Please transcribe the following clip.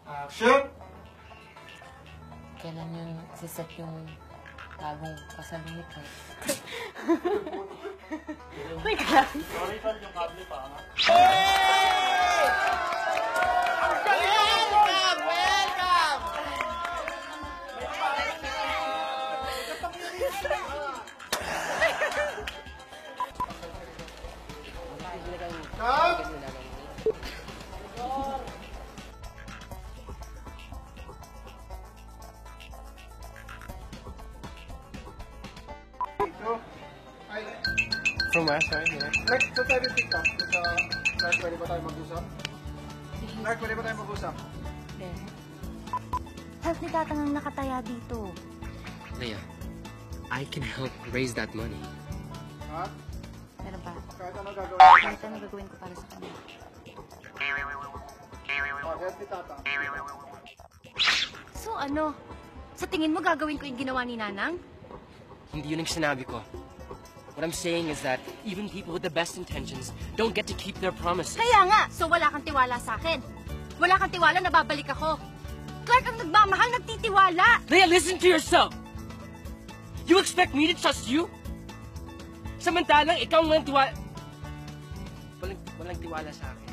Action! Kailan yung siset yung bagong kasal ni Mike? My God! Sorry, Tol, yung kable pa. From where? Sorry, here. Mark, saan tayo TikTok? Mark, pwede ba tayo mag-usap? Mark, pwede ba tayo mag-usap? Help ni Tatang ang nakataya dito. Leia, I can help raise that money. Ha? Meron pa. Kahit ano gagawin? Kahit ano gagawin ko para sa kanya. Help ni Tata. So ano? Sa tingin mo gagawin ko yung ginawa ni Nanang? Hindi yun ang sinabi ko. What I'm saying is that even people with the best intentions don't get to keep their promises. Kaya nga! So wala kang tiwala sa akin. Wala kang tiwala na babalik ako. Clark ang nagmamahal, nagtitiwala! Leia, listen to yourself! You expect me to trust you? Samantalang ikaw ang walang tiwala... Walang tiwala sa akin.